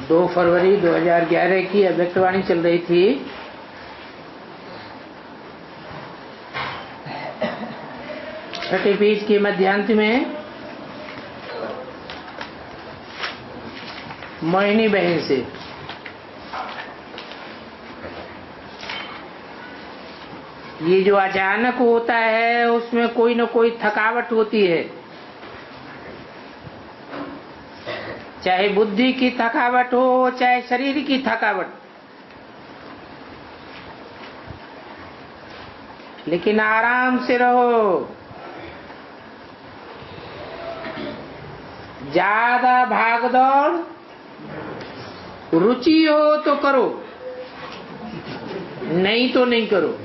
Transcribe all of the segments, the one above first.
2 फरवरी 2011 की अव्यक्तवाणी चल रही थी। छठे पेज के मध्यांत में मोहिनी बहन से ये जो अचानक होता है उसमें कोई न कोई थकावट होती है, चाहे बुद्धि की थकावट हो चाहे शरीर की थकावट, लेकिन आराम से रहो। ज्यादा भागदौड़ रुचि हो तो करो, नहीं तो नहीं करो।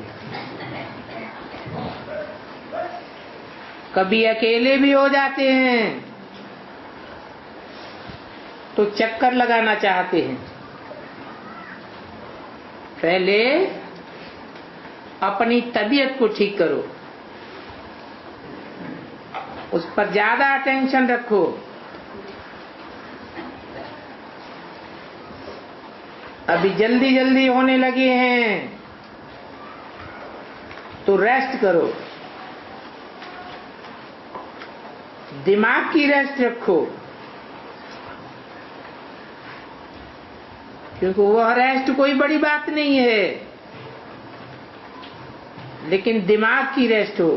कभी अकेले भी हो जाते हैं तो चक्कर लगाना चाहते हैं। पहले अपनी तबीयत को ठीक करो, उस पर ज्यादा अटेंशन रखो। अभी जल्दी जल्दी होने लगे हैं तो रेस्ट करो, दिमाग की रेस्ट रखो, क्योंकि वह रेस्ट कोई बड़ी बात नहीं है, लेकिन दिमाग की रेस्ट हो।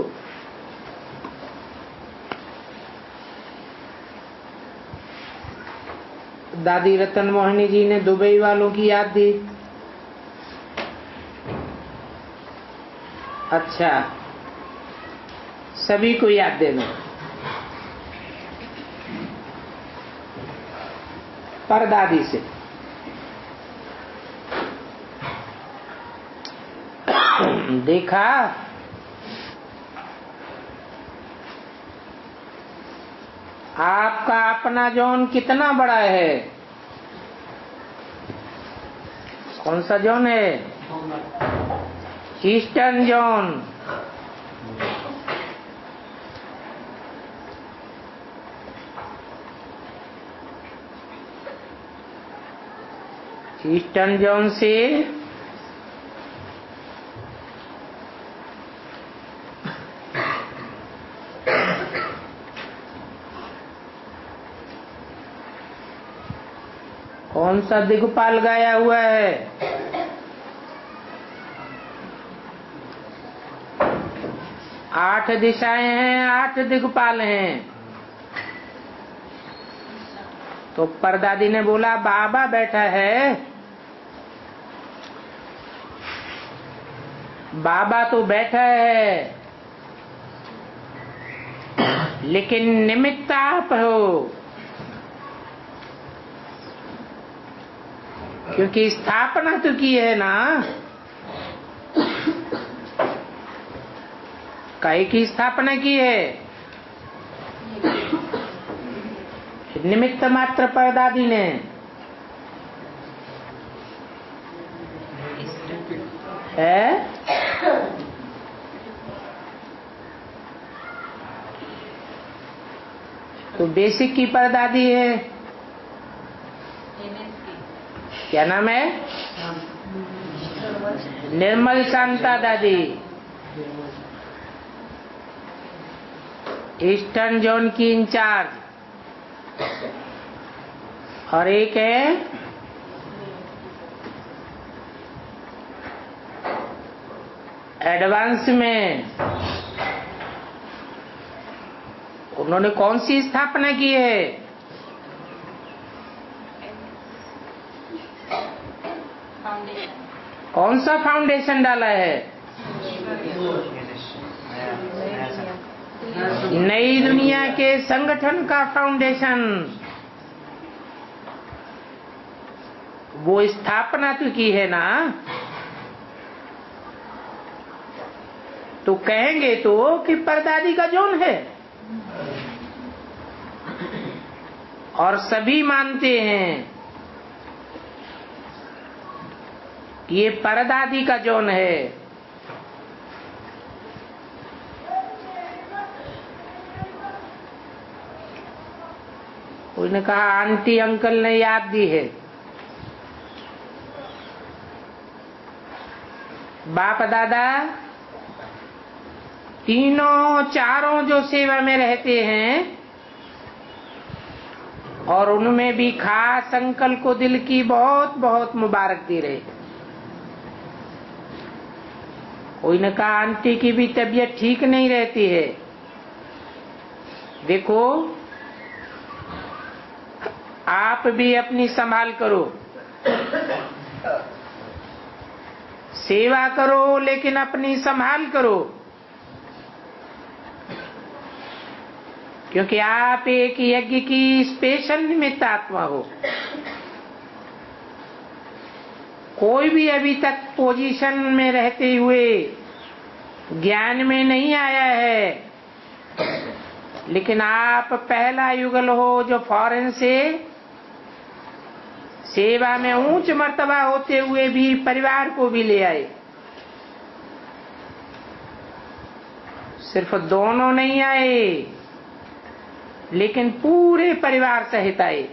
दादी रतन मोहिनी जी ने दुबई वालों की याद दी। अच्छा, सभी को याद देना। परदादी से देखा, आपका अपना जोन कितना बड़ा है? कौन सा जोन है? Eastern zone. ईस्टर्न जोन से कौन सा दिक्पाल गाया हुआ है? 8 दिशाएं हैं, 8 दिक्पाल हैं। तो परदादी ने बोला बाबा बैठा है। बाबा तो बैठा है, लेकिन निमित्त आप हो, क्योंकि स्थापना तो की है ना। काय की स्थापना की है? निमित्त मात्र परदादी ने। है तो बेसिक की परदादी है। क्या नाम है? निर्मल शांता दादी। ईस्टर्न जोन की इंचार्ज। और एक है एडवांस में। उन्होंने कौन सी स्थापना की है? कौन सा फाउंडेशन डाला है? नई दुनिया के संगठन का फाउंडेशन। वो स्थापना तो की है ना। तो कहेंगे तो कि परदादी का जोन है, और सभी मानते हैं कि ये परदादी का जोन है। उसने कहा आंटी अंकल ने याद दी है। बाप दादा तीनों चारों जो सेवा में रहते हैं और उनमें भी खास अंकल को दिल की बहुत बहुत मुबारक दे रहे। कोई ने कहा आंटी की भी तबीयत ठीक नहीं रहती है। देखो आप भी अपनी संभाल करो, सेवा करो लेकिन अपनी संभाल करो, क्योंकि आप एक यज्ञ की स्पेशल निमित्त आत्मा हो। कोई भी अभी तक पोजीशन में रहते हुए ज्ञान में नहीं आया है, लेकिन आप पहला युगल हो जो फॉरेन से सेवा में ऊंच मर्तबा होते हुए भी परिवार को भी ले आए। सिर्फ दोनों नहीं आए लेकिन पूरे परिवार सहित आए।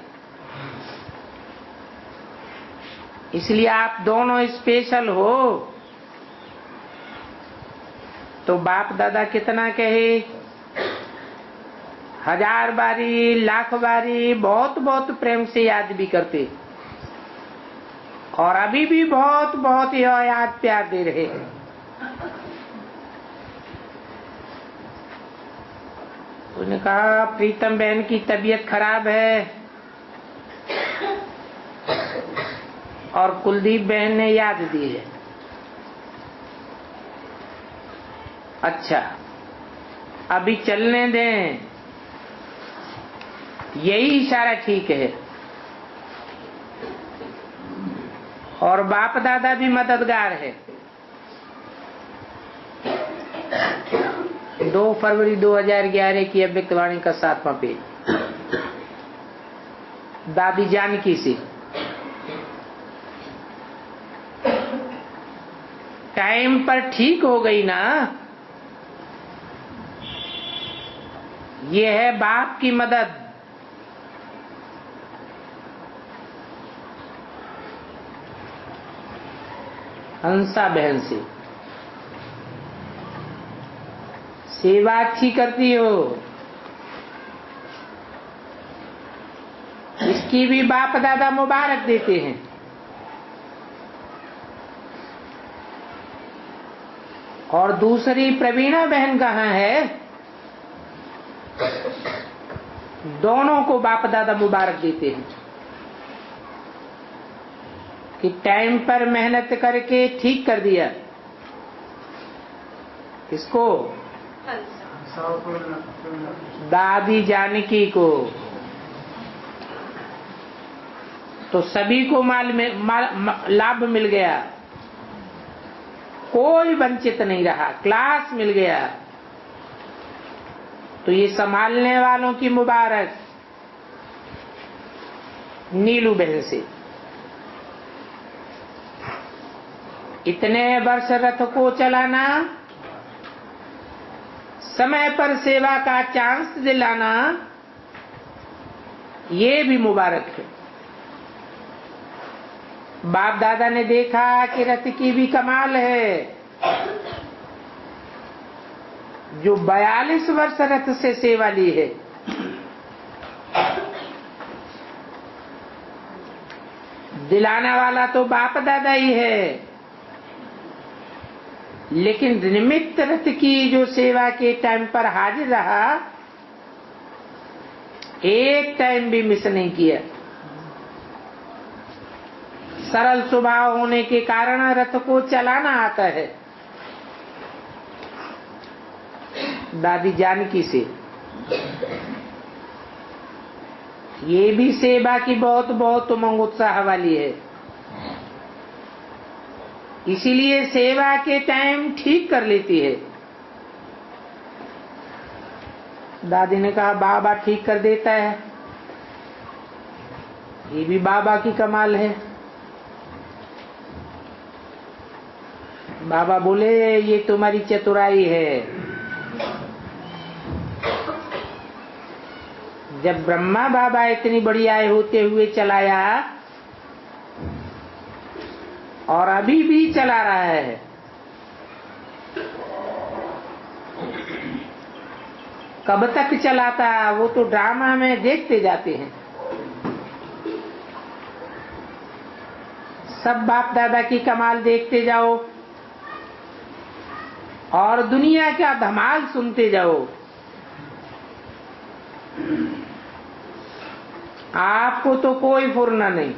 इसलिए आप दोनों स्पेशल हो। तो बाप दादा कितना कहे, 1000 बारी लाख बारी बहुत बहुत प्रेम से याद भी करते और अभी भी बहुत बहुत याद प्यार दे रहे हैं। उन्होंने कहा प्रीतम बहन की तबीयत खराब है और कुलदीप बहन ने याद दी है। अच्छा अभी चलने दें, यही इशारा ठीक है। और बाप दादा भी मददगार है। 2 फरवरी 2011 की अव्यक्तवाणी का 7वां पेज, दादी जानकी से। टाइम पर ठीक हो गई ना, ये है बाप की मदद। हंसा बहन से सेवा अच्छी करती हो, इसकी भी बाप दादा मुबारक देते हैं। और दूसरी प्रवीणा बहन कहाँ है? दोनों को बाप दादा मुबारक देते हैं कि टाइम पर मेहनत करके ठीक कर दिया। किसको? दादी जानकी को। तो सभी को लाभ मिल गया, कोई वंचित नहीं रहा, क्लास मिल गया। तो ये संभालने वालों की मुबारक नीलू बहन से। इतने वर्ष रथ को चलाना, समय पर सेवा का चांस दिलाना, ये भी मुबारक है। बाप दादा ने देखा कि रथ की भी कमाल है। जो 42 वर्ष रथ से सेवा ली है, दिलाने वाला तो बाप दादा ही है, लेकिन निमित्त रथ की जो सेवा के टाइम पर हाजिर रहा, एक टाइम भी मिस नहीं किया। सरल स्वभाव होने के कारण रथ को चलाना आता है। दादी जानकी से ये भी सेवा की बहुत बहुत उमंग उत्साह वाली है। इसीलिए सेवा के टाइम ठीक कर लेती है। दादी ने कहा बाबा ठीक कर देता है, ये भी बाबा की कमाल है। बाबा बोले ये तुम्हारी चतुराई है। जब ब्रह्मा बाबा इतनी बड़ी आय होते हुए चलाया और अभी भी चला रहा है, कब तक चलाता, वो तो ड्रामा में देखते जाते हैं। सब बाप दादा की कमाल देखते जाओ और दुनिया का धमाल सुनते जाओ। आपको तो कोई फुर्ना नहीं,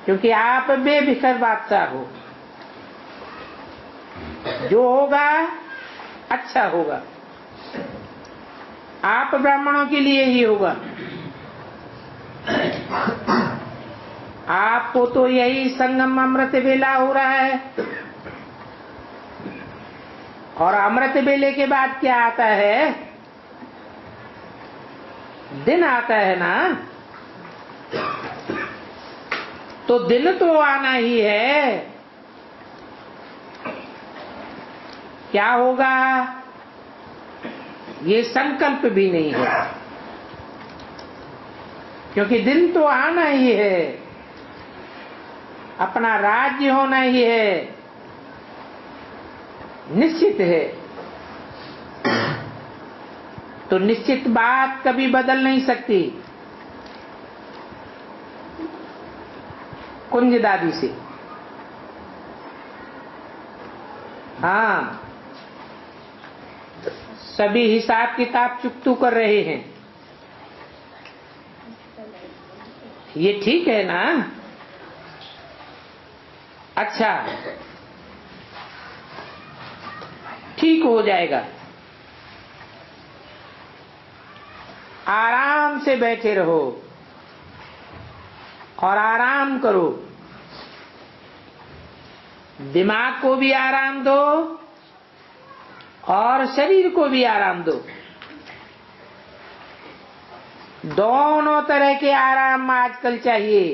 क्योंकि आप बेफिक्र बादशाह हो। जो होगा अच्छा होगा, आप ब्राह्मणों के लिए ही होगा। आपको तो यही संगम अमृत वेला हो रहा है, और अमृत वेले के बाद क्या आता है? दिन आता है ना। तो दिन तो आना ही है। क्या होगा ये संकल्प भी नहीं है, क्योंकि दिन तो आना ही है, अपना राज्य होना ही है, निश्चित है। तो निश्चित बात कभी बदल नहीं सकती। कुंज दादी से, हाँ, सभी हिसाब किताब चुकतू कर रहे हैं। ये ठीक है ना? अच्छा, ठीक हो जाएगा। आराम से बैठे रहो और आराम करो। दिमाग को भी आराम दो और शरीर को भी आराम दो। दोनों तरह के आराम आजकल चाहिए,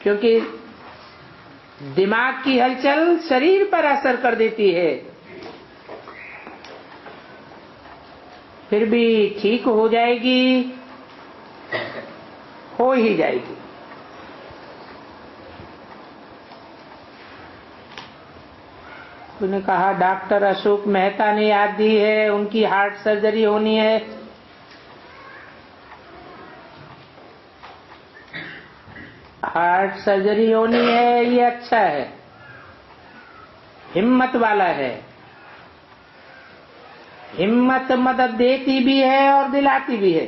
क्योंकि दिमाग की हलचल शरीर पर असर कर देती है। फिर भी ठीक हो जाएगी, हो ही जाएगी। उन्होंने कहा डॉक्टर अशोक मेहता ने याद दी है, उनकी हार्ट सर्जरी होनी है। हार्ट सर्जरी होनी है, ये अच्छा है, हिम्मत वाला है। हिम्मत मदद देती भी है और दिलाती भी है।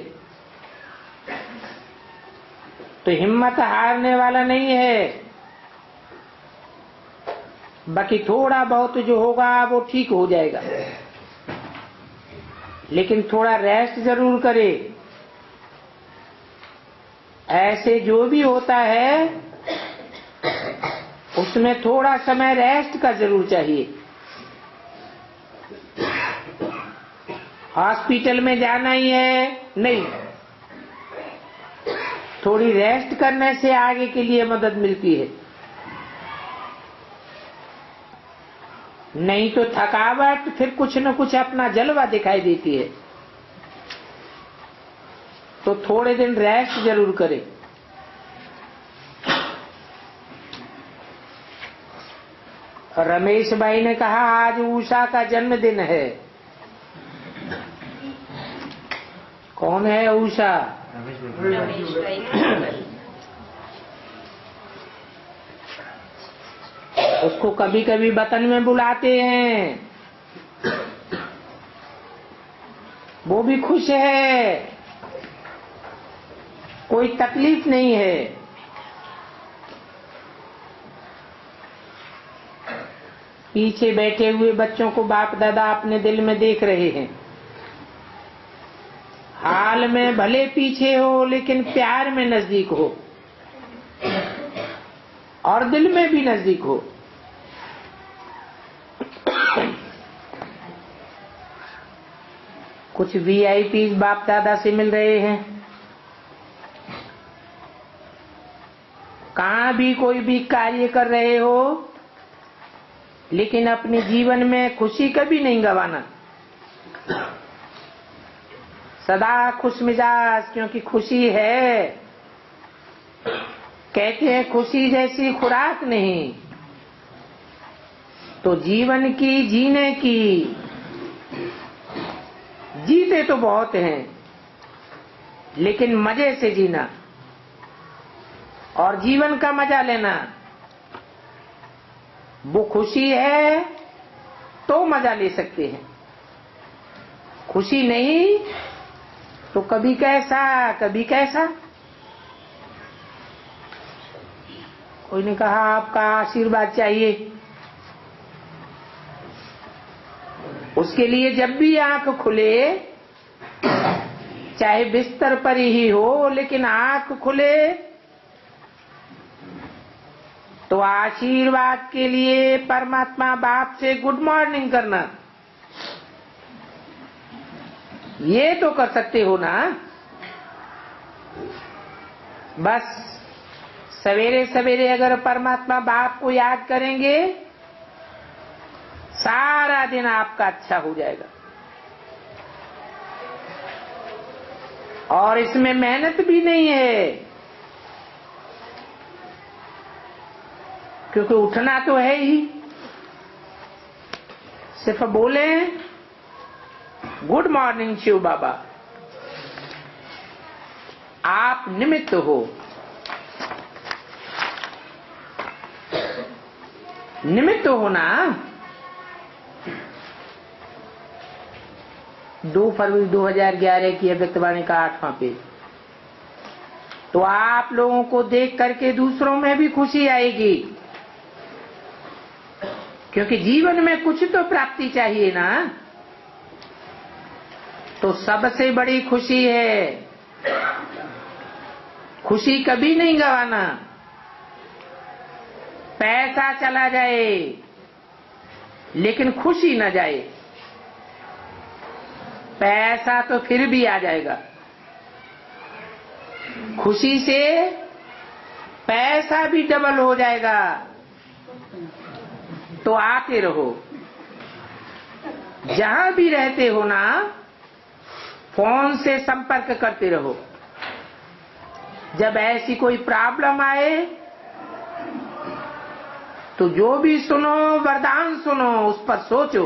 तो हिम्मत हारने वाला नहीं है। बाकी थोड़ा बहुत जो होगा वो ठीक हो जाएगा, लेकिन थोड़ा रेस्ट जरूर करे। ऐसे जो भी होता है उसमें थोड़ा समय रेस्ट का जरूर चाहिए। हॉस्पिटल में जाना ही है नहीं, थोड़ी रेस्ट करने से आगे के लिए मदद मिलती है। नहीं तो थकावट फिर कुछ न कुछ अपना जलवा दिखाई देती है। तो थोड़े दिन रेस्ट जरूर करें। रमेश भाई ने कहा आज उषा का जन्मदिन है। कौन है उषा? रमेश भाई। उसको कभी कभी वतन में बुलाते हैं, वो भी खुश है, कोई तकलीफ नहीं है। पीछे बैठे हुए बच्चों को बाप दादा अपने दिल में देख रहे हैं। हाल में भले पीछे हो लेकिन प्यार में नजदीक हो और दिल में भी नजदीक हो। कुछ वीआईपी बाप दादा से मिल रहे हैं। कहाँ भी कोई भी कार्य कर रहे हो, लेकिन अपने जीवन में खुशी कभी नहीं गंवाना। सदा खुश मिजाज, क्योंकि खुशी है। कहते हैं खुशी जैसी खुराक नहीं। तो जीवन की जीने की, जीते तो बहुत हैं लेकिन मजे से जीना और जीवन का मजा लेना, वो खुशी है तो मजा ले सकते हैं। खुशी नहीं तो कभी कैसा कभी कैसा। कोई ने कहा आपका आशीर्वाद चाहिए, उसके लिए जब भी आंख खुले, चाहे बिस्तर पर ही हो लेकिन आंख खुले, तो आशीर्वाद के लिए परमात्मा बाप से गुड मॉर्निंग करना, ये तो कर सकते हो ना। बस सवेरे सवेरे अगर परमात्मा बाप को याद करेंगे, सारा दिन आपका अच्छा हो जाएगा। और इसमें मेहनत भी नहीं है, क्योंकि उठना तो है ही। सिर्फ बोले गुड मॉर्निंग शिव बाबा, आप निमित्त हो। निमित्त हो ना। 2 फरवरी 2011 की अव्यक्तवाणी का 8वां पेज। तो आप लोगों को देख करके दूसरों में भी खुशी आएगी, क्योंकि जीवन में कुछ तो प्राप्ति चाहिए ना। तो सबसे बड़ी खुशी है, खुशी कभी नहीं गंवाना। पैसा चला जाए लेकिन खुशी न जाए। पैसा तो फिर भी आ जाएगा, खुशी से पैसा भी डबल हो जाएगा। तो आते रहो, जहां भी रहते हो ना, फोन से संपर्क करते रहो। जब ऐसी कोई प्रॉब्लम आए तो जो भी सुनो वरदान सुनो, उस पर सोचो।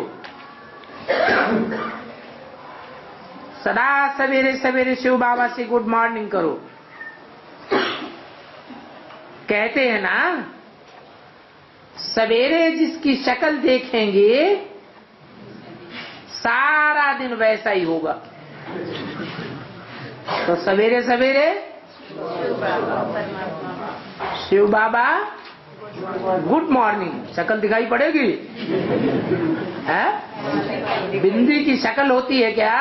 सदा सवेरे सवेरे शिव बाबा से गुड मॉर्निंग करो। कहते हैं ना, सवेरे जिसकी शक्ल देखेंगे सारा दिन वैसा ही होगा। तो सवेरे सवेरे शिव बाबा गुड मॉर्निंग, शक्ल दिखाई पड़ेगी? है? बिंदी की शक्ल होती है क्या?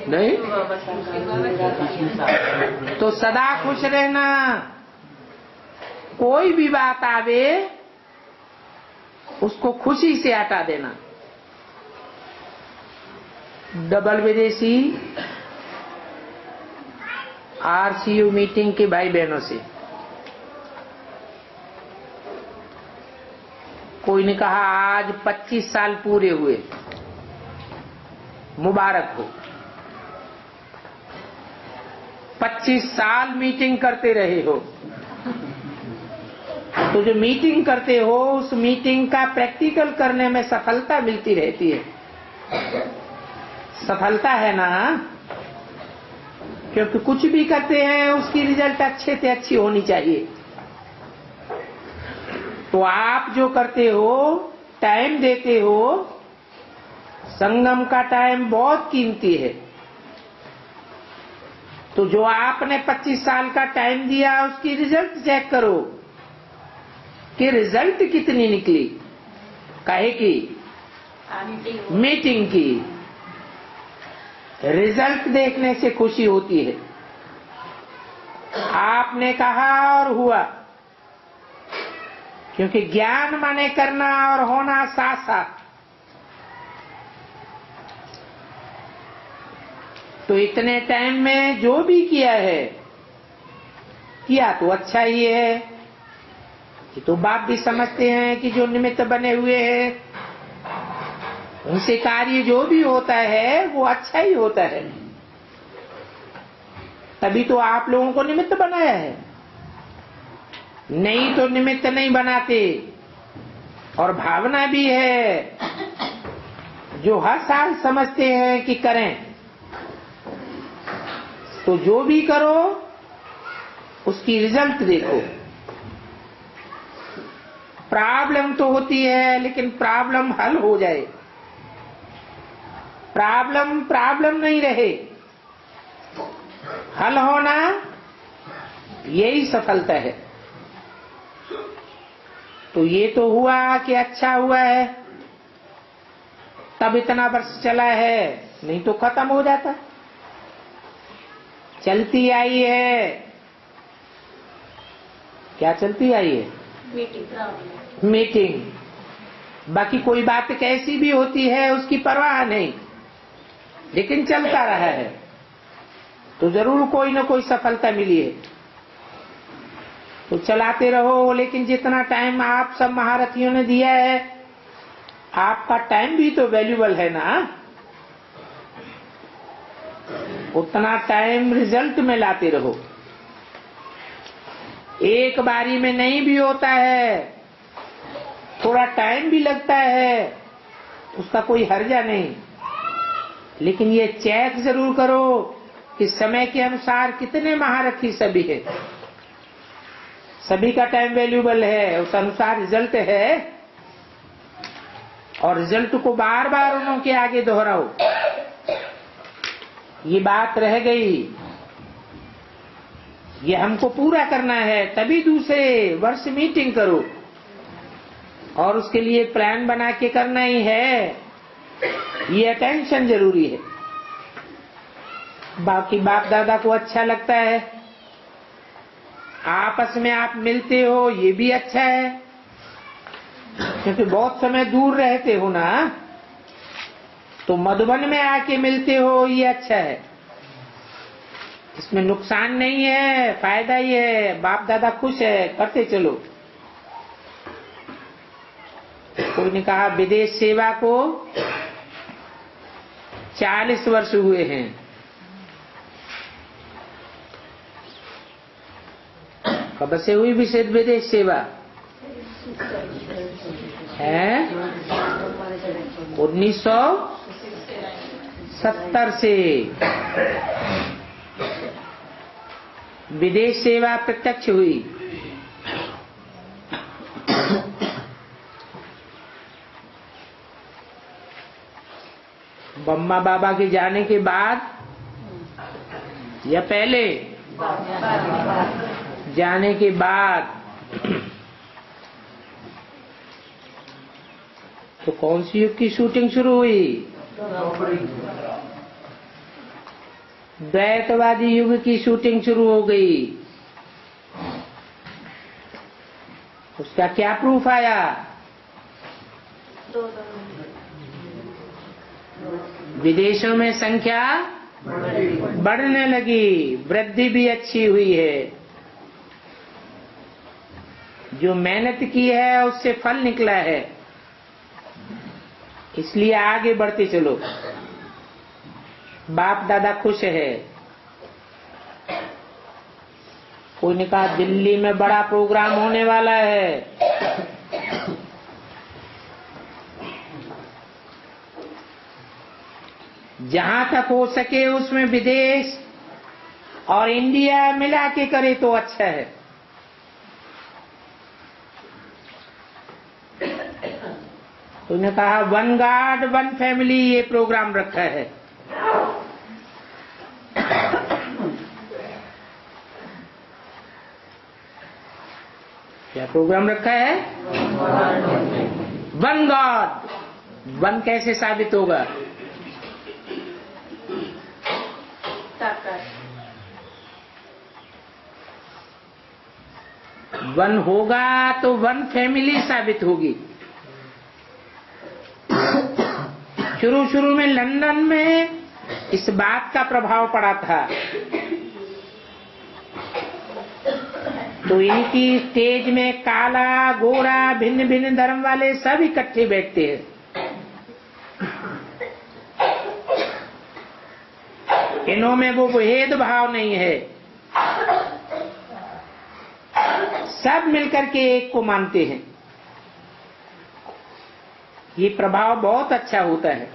नहीं। तो सदा खुश रहना। कोई भी बात आवे उसको खुशी से हटा देना। डबल विदेशी आरसीयू मीटिंग के भाई बहनों से कोई ने कहा आज 25 साल पूरे हुए, मुबारक हो। 25 साल मीटिंग करते रहे हो, तो जो मीटिंग करते हो उस मीटिंग का प्रैक्टिकल करने में सफलता मिलती रहती है। सफलता है ना, क्योंकि कुछ भी करते हैं उसकी रिजल्ट अच्छे से अच्छी होनी चाहिए। तो आप जो करते हो, टाइम देते हो, संगम का टाइम बहुत कीमती है। तो जो आपने 25 साल का टाइम दिया उसकी रिजल्ट चेक करो कि रिजल्ट कितनी निकली। काहे की? मीटिंग की। रिजल्ट देखने से खुशी होती है। आपने कहा और हुआ, क्योंकि ज्ञान माने करना और होना साथ साथ। तो इतने टाइम में जो भी किया है, किया तो अच्छा ही है। ये तो बाप भी समझते हैं कि जो निमित्त बने हुए हैं उनसे कार्य जो भी होता है वो अच्छा ही होता है। तभी तो आप लोगों को निमित्त बनाया है, नहीं तो निमित्त नहीं बनाते। और भावना भी है, जो हर साल समझते हैं कि करें, तो जो भी करो उसकी रिजल्ट देखो। प्रॉब्लम तो होती है, लेकिन प्रॉब्लम हल हो जाए, प्रॉब्लम नहीं रहे, हल होना, यही सफलता है। तो ये तो हुआ कि अच्छा हुआ है, तब इतना वर्ष चला है, नहीं तो खत्म हो जाता। चलती आई है, क्या चलती आई है? मीटिंग। बाकी कोई बात कैसी भी होती है उसकी परवाह नहीं, लेकिन चलता रहा है तो जरूर कोई न कोई सफलता मिली है। तो चलाते रहो, लेकिन जितना टाइम आप सब महारथियों ने दिया है, आपका टाइम भी तो वैल्यूबल है ना, उतना टाइम रिजल्ट में लाते रहो। एक बारी में नहीं भी होता है, थोड़ा टाइम भी लगता है, उसका कोई हर्जा नहीं, लेकिन ये चेक जरूर करो कि समय के अनुसार कितने महारथी सभी है, सभी का टाइम वैल्यूबल है, उस अनुसार रिजल्ट है, और रिजल्ट को बार बार उन्हों के आगे दोहराओ। ये बात रह गई, ये हमको पूरा करना है, तभी दूसरे वर्ष मीटिंग करो, और उसके लिए प्लान बना के करना ही है, ये अटेंशन जरूरी है। बाकी बाप दादा को अच्छा लगता है, आपस में आप मिलते हो, ये भी अच्छा है, क्योंकि बहुत समय दूर रहते हो ना, तो मधुबन में आके मिलते हो, ये अच्छा है, इसमें नुकसान नहीं है, फायदा ही है। बाप दादा खुश है, करते चलो। कोई ने कहा विदेश सेवा को 40 वर्ष हुए हैं, कब से हुई विदेश सेवा है? 1970 से विदेश सेवा प्रत्यक्ष हुई। बम्मा बाबा के जाने के बाद या पहले? जाने के बाद। तो कौन सी युग की शूटिंग शुरू हुई? द्वैतवादी युग की शूटिंग शुरू हो गई। उसका क्या प्रूफ आया? विदेशों में संख्या बढ़ने लगी, वृद्धि भी अच्छी हुई है। जो मेहनत की है उससे फल निकला है, इसलिए आगे बढ़ते चलो। बाप दादा खुश है। कोई ने कहा दिल्ली में बड़ा प्रोग्राम होने वाला है, जहां तक हो सके उसमें विदेश और इंडिया मिला के करे तो अच्छा है। कोई ने कहा वन गॉड वन फैमिली, ये प्रोग्राम रखा है। क्या प्रोग्राम रखा है? One God. वन कैसे साबित होगा? वन होगा तो वन फैमिली साबित होगी। शुरू में लंदन में इस बात का प्रभाव पड़ा था, तो इनकी स्टेज में काला गोरा भिन्न भिन्न धर्म वाले सब इकट्ठे बैठते हैं। इनों में वो भेदभाव नहीं है, सब मिलकर के एक को मानते हैं। ये प्रभाव बहुत अच्छा होता है।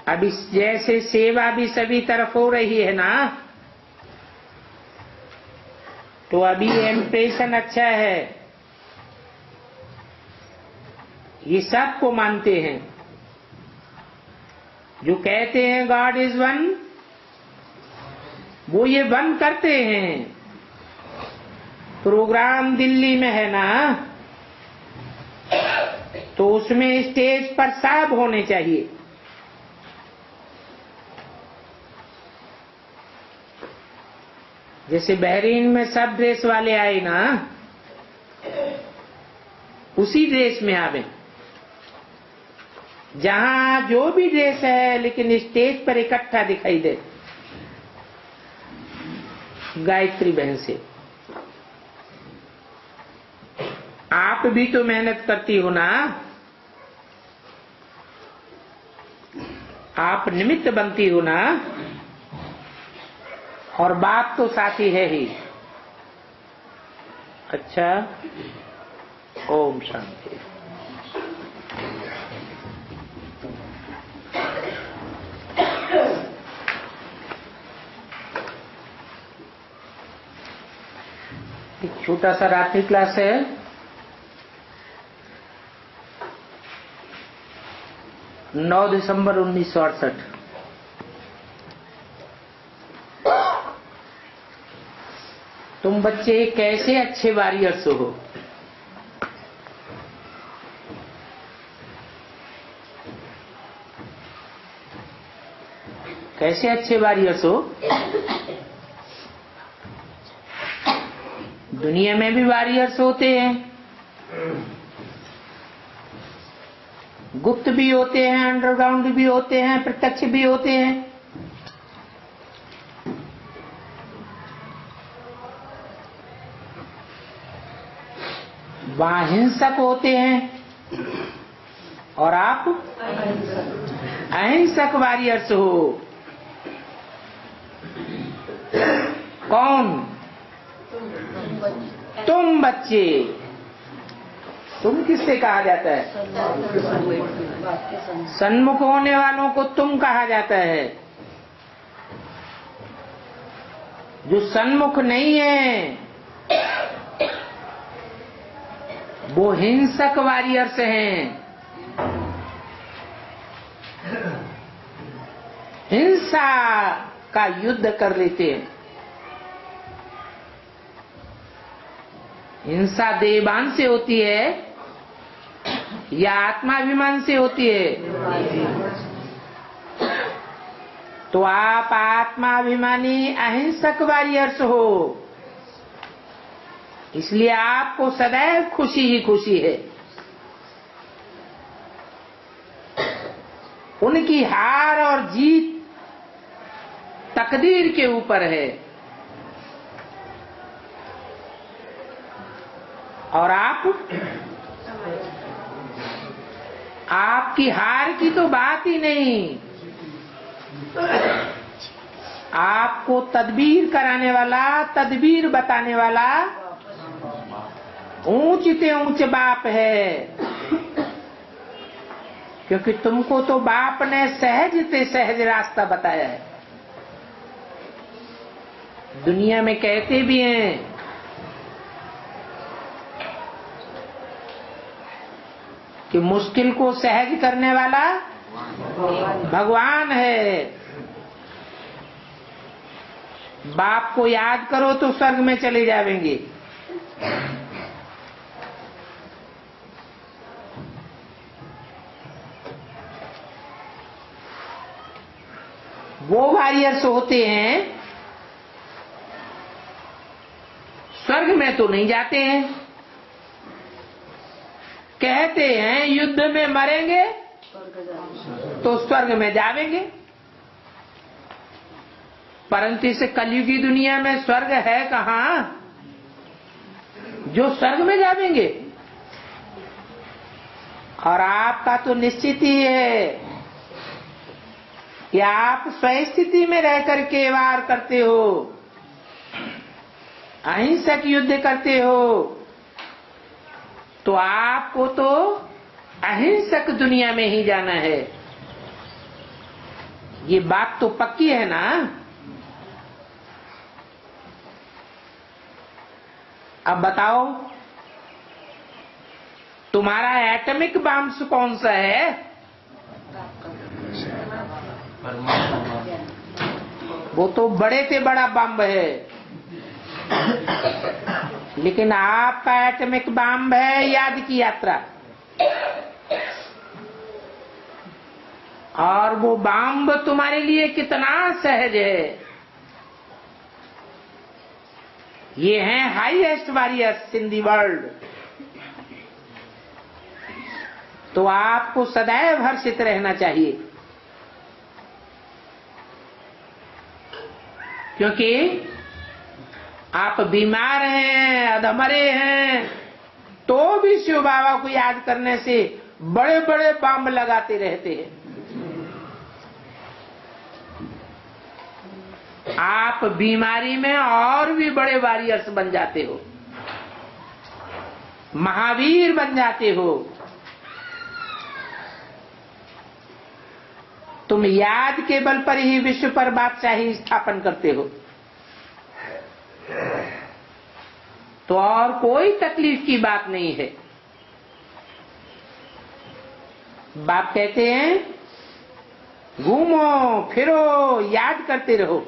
अभी जैसे सेवा भी सभी तरफ हो रही है ना, तो अभी इम्प्रेशन अच्छा है, ये सबको मानते हैं। जो कहते हैं गॉड इज वन, वो ये वन करते हैं। प्रोग्राम दिल्ली में है ना, तो उसमें स्टेज पर सब होने चाहिए। जैसे बहरीन में सब ड्रेस वाले आए ना, उसी ड्रेस में आवे, जहां जो भी ड्रेस है, लेकिन स्टेज पर इकट्ठा दिखाई दे। गायत्री बहन से आप भी तो मेहनत करती हो ना, आप निमित्त बनती हो ना, और बाप तो साथी है ही। अच्छा, ओम शांति। एक छोटा सा रात्रि क्लास है। नौ दिसंबर 1968। तुम बच्चे कैसे अच्छे वॉरियर्स हो। कैसे अच्छे वॉरियर्स हो। दुनिया में भी वॉरियर्स होते हैं, गुप्त भी होते हैं, अंडरग्राउंड भी होते हैं, प्रत्यक्ष भी होते हैं। वहां हिंसक होते हैं और आप अहिंसक वॉरियर्स हो। कौन? तुम बच्चे। तुम किससे कहा जाता है? सन्मुख होने वालों को तुम कहा जाता है। जो सन्मुख नहीं है वो हिंसक वॉरियर्स हैं। हिंसा का युद्ध कर लेते हैं। हिंसा देवान से होती है या आत्माभिमान से होती है? तो आप आत्माभिमानी अहिंसक वॉरियर्स हो, इसलिए आपको सदैव खुशी ही खुशी है। उनकी हार और जीत तकदीर के ऊपर है, और आपकी हार की तो बात ही नहीं। आपको तदबीर कराने वाला, तदबीर बताने वाला ऊंचते ऊंच बाप है। क्योंकि तुमको तो बाप ने सहजते सहज रास्ता बताया है। दुनिया में कहते भी हैं कि मुश्किल को सहज करने वाला भगवान है। बाप को याद करो तो स्वर्ग में चले जाएंगे। वो वॉरियर्स होते हैं, स्वर्ग में तो नहीं जाते हैं। कहते हैं युद्ध में मरेंगे तो स्वर्ग में जावेंगे, परंतु इस कलयुगी दुनिया में स्वर्ग है कहाँ जो स्वर्ग में जावेंगे। और आपका तो निश्चित ही है कि आप स्वस्थिति में रह करके वार करते हो, अहिंसक युद्ध करते हो, तो आपको तो अहिंसक दुनिया में ही जाना है। ये बात तो पक्की है ना। अब बताओ, तुम्हारा एटॉमिक बॉम्ब कौन सा है? वो तो बड़े से बड़ा बम है, लेकिन आपका एटॉमिक बम है याद की यात्रा। और वो बम तुम्हारे लिए कितना सहज है। ये हैं highest warriors in the world. तो आपको सदैव हर्षित रहना चाहिए, क्योंकि आप बीमार हैं, अधमरे हैं, तो भी शिव बाबा को याद करने से बड़े बड़े बम लगाते रहते हैं। आप बीमारी में और भी बड़े वॉरियर्स बन जाते हो, महावीर बन जाते हो। तुम याद के बल पर ही विश्व पर बादशाही स्थापन करते हो। तो और कोई तकलीफ की बात नहीं है। बाप कहते हैं घूमो फिरो याद करते रहो।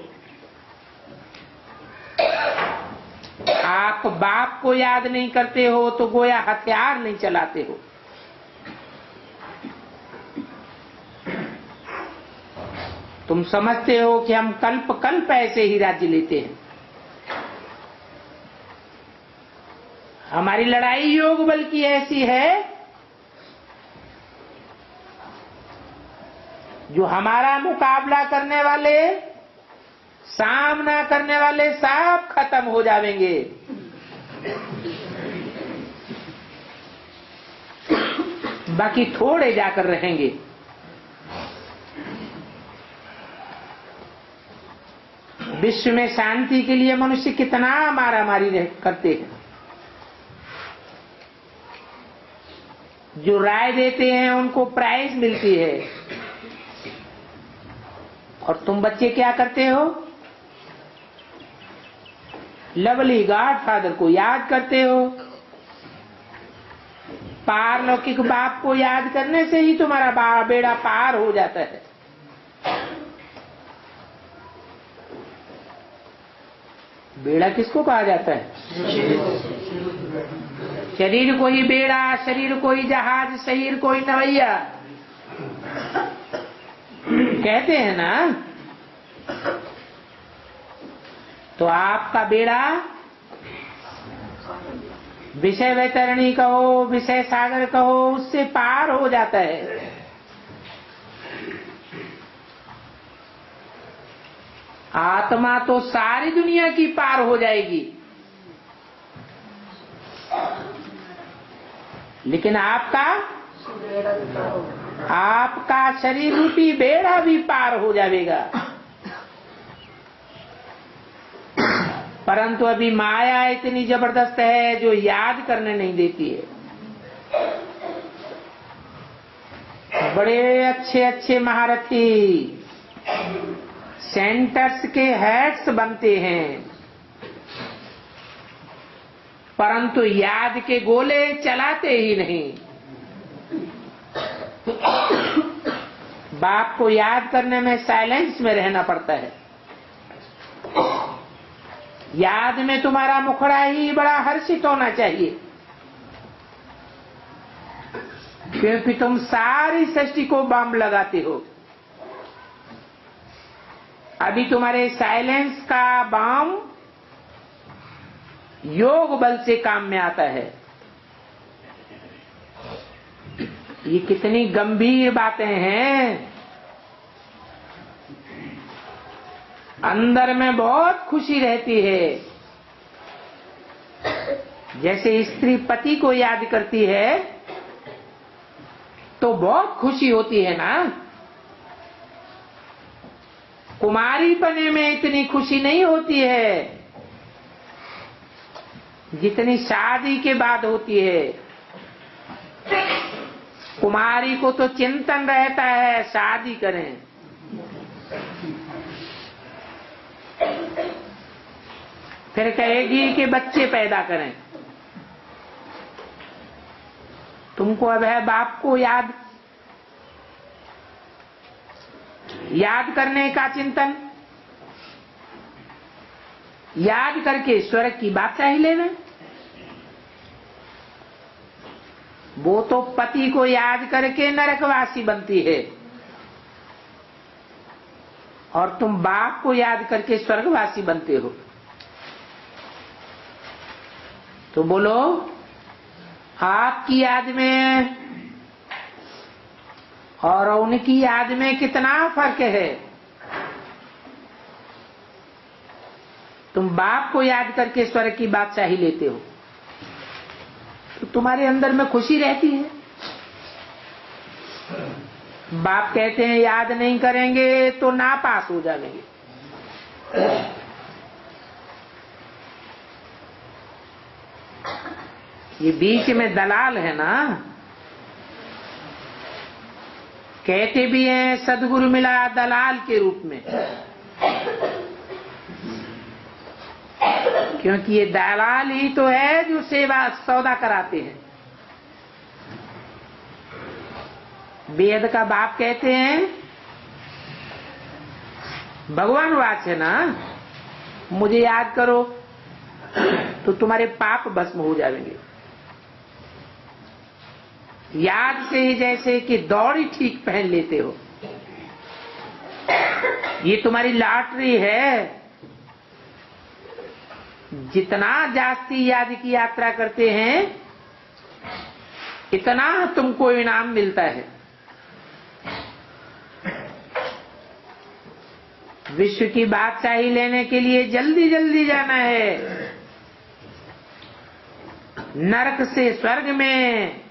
आप बाप को याद नहीं करते हो तो गोया हथियार नहीं चलाते हो। तुम समझते हो कि हम कल्प कल्प ऐसे ही राज्य लेते हैं। हमारी लड़ाई योग बल की ऐसी है, जो हमारा मुकाबला करने वाले, सामना करने वाले सब खत्म हो जाएंगे। बाकी थोड़े जाकर रहेंगे। विश्व में शांति के लिए मनुष्य कितना मारामारी करते हैं। जो राय देते हैं उनको प्राइज मिलती है, और तुम बच्चे क्या करते हो? लवली गॉडफादर को याद करते हो। पारलौकिक बाप को याद करने से ही तुम्हारा बेड़ा पार हो जाता है। बेड़ा किसको कहा जाता है? शरीर को ही बेड़ा, शरीर को ही जहाज, शरीर को ही नवैया कहते हैं ना। तो आपका बेड़ा विषय वैतरणी कहो, विषय सागर कहो, उससे पार हो जाता है। आत्मा तो सारी दुनिया की पार हो जाएगी, लेकिन आपका शरीर रूपी बेड़ा भी पार हो जाएगा। परंतु अभी माया इतनी जबरदस्त है जो याद करने नहीं देती है। बड़े अच्छे अच्छे महारथी सेंटर्स के हेड्स बनते हैं, परंतु याद के गोले चलाते ही नहीं। बाप को याद करने में साइलेंस में रहना पड़ता है। याद में तुम्हारा मुखड़ा ही बड़ा हर्षित होना चाहिए, क्योंकि तुम सारी सृष्टि को बम लगाते हो। अभी तुम्हारे साइलेंस का बम योग बल से काम में आता है। ये कितनी गंभीर बातें हैं। अंदर में बहुत खुशी रहती है। जैसे स्त्री पति को याद करती है तो बहुत खुशी होती है ना। कुमारी पने में इतनी खुशी नहीं होती है जितनी शादी के बाद होती है। कुमारी को तो चिंतन रहता है शादी करें, फिर कहेगी कि बच्चे पैदा करें। तुमको अब है बाप को याद करने का चिंतन, याद करके स्वर्ग की बात ही लेना। वो तो पति को याद करके नरकवासी बनती है और तुम बाप को याद करके स्वर्गवासी बनते हो। तो बोलो, आपकी याद में और उनकी याद में कितना फर्क है? तुम बाप को याद करके स्वर्ग की बादशाही लेते हो तो तुम्हारे अंदर में खुशी रहती है। बाप कहते हैं याद नहीं करेंगे तो नापास हो जाएंगे। ये बीच में दलाल है ना, कहते भी हैं सदगुरु मिला दलाल के रूप में, क्योंकि ये दलाल ही तो है जो सेवा सौदा कराते हैं। वेद का बाप कहते हैं, भगवान वाच है ना, मुझे याद करो तो तुम्हारे पाप भस्म हो जाएंगे। याद से ही जैसे कि दौड़ी ठीक पहन लेते हो, ये तुम्हारी लॉटरी है। जितना जास्ती याद की यात्रा करते हैं इतना तुमको इनाम मिलता है। विश्व की बादशाही लेने के लिए जल्दी जल्दी जाना है। नरक से स्वर्ग में,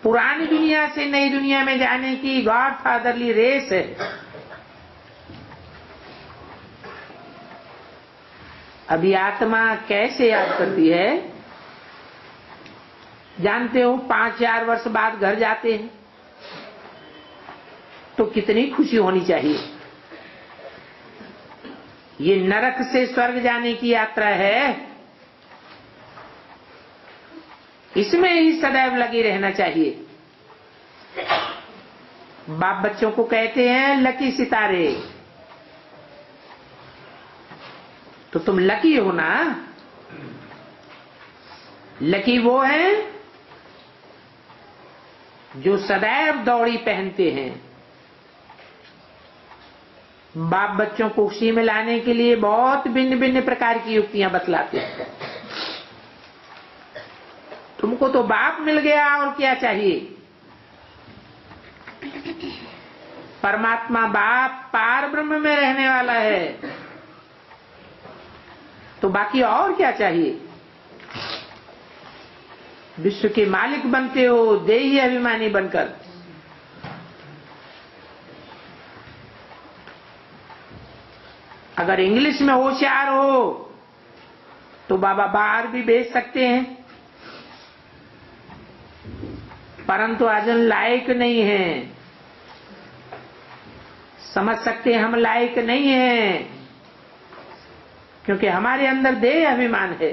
पुरानी दुनिया से नई दुनिया में जाने की गॉड फादरली रेस है। अभी आत्मा कैसे याद करती है जानते हो? 5000 वर्ष बाद घर जाते हैं तो कितनी खुशी होनी चाहिए। ये नरक से स्वर्ग जाने की यात्रा है, इसमें ही सदैव लगे रहना चाहिए। बाप बच्चों को कहते हैं लकी सितारे, तो तुम लकी हो ना। लकी वो है जो सदैव दौड़ी पहनते हैं। बाप बच्चों को खुशी में लाने के लिए बहुत भिन्न भिन्न प्रकार की युक्तियां बतलाते हैं। तुमको तो बाप मिल गया, और क्या चाहिए? परमात्मा बाप पार ब्रह्म में रहने वाला है, तो बाकी और क्या चाहिए? विश्व के मालिक बनते हो देही अभिमानी बनकर। अगर इंग्लिश में होशियार हो तो बाबा बाहर भी भेज सकते हैं, परंतु अर्जुन लायक नहीं है। समझ सकते हैं हम लायक नहीं हैं, क्योंकि हमारे अंदर देह अभिमान है।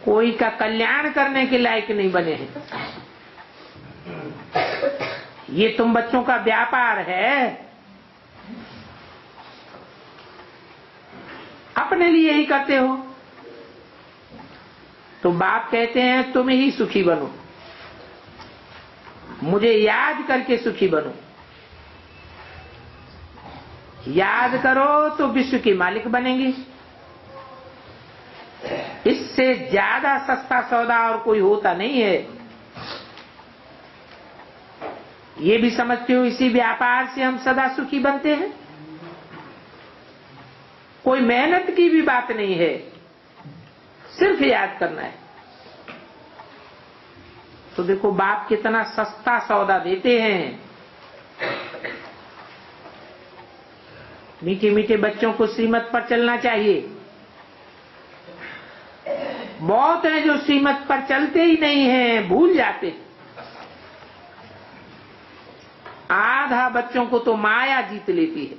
कोई का कल्याण करने के लायक नहीं बने हैं। ये तुम बच्चों का व्यापार है, अपने लिए ही करते हो। तो बाप कहते हैं तुम ही सुखी बनो, मुझे याद करके सुखी बनो। याद करो तो विश्व की मालिक बनेंगे। इससे ज्यादा सस्ता सौदा और कोई होता नहीं है। ये भी समझते हो इसी व्यापार से हम सदा सुखी बनते हैं। कोई मेहनत की भी बात नहीं है, सिर्फ याद करना है। तो देखो बाप कितना सस्ता सौदा देते हैं। मीठे मीठे बच्चों को श्रीमत पर चलना चाहिए। बहुत हैं जो श्रीमत पर चलते ही नहीं हैं, भूल जाते हैं। आधा बच्चों को तो माया जीत लेती है,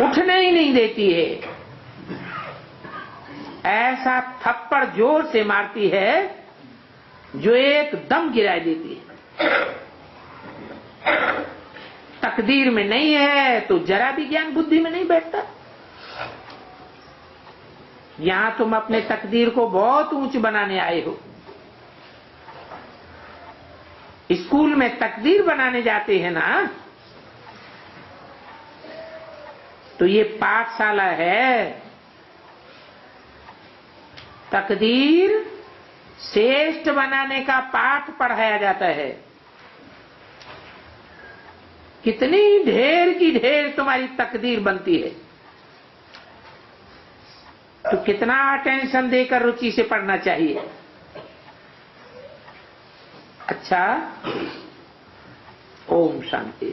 उठने ही नहीं देती है, ऐसा थप्पड़ जोर से मारती है जो एकदम गिरा देती है। तकदीर में नहीं है तो जरा भी ज्ञान बुद्धि में नहीं बैठता। यहां तुम अपने तकदीर को बहुत ऊंच बनाने आए हो। स्कूल में तकदीर बनाने जाते हैं ना, तो ये पाठशाला है। तकदीर श्रेष्ठ बनाने का पाठ पढ़ाया जाता है। कितनी ढेर की ढेर तुम्हारी तकदीर बनती है, तो कितना अटेंशन देकर रुचि से पढ़ना चाहिए। अच्छा, ओम शांति।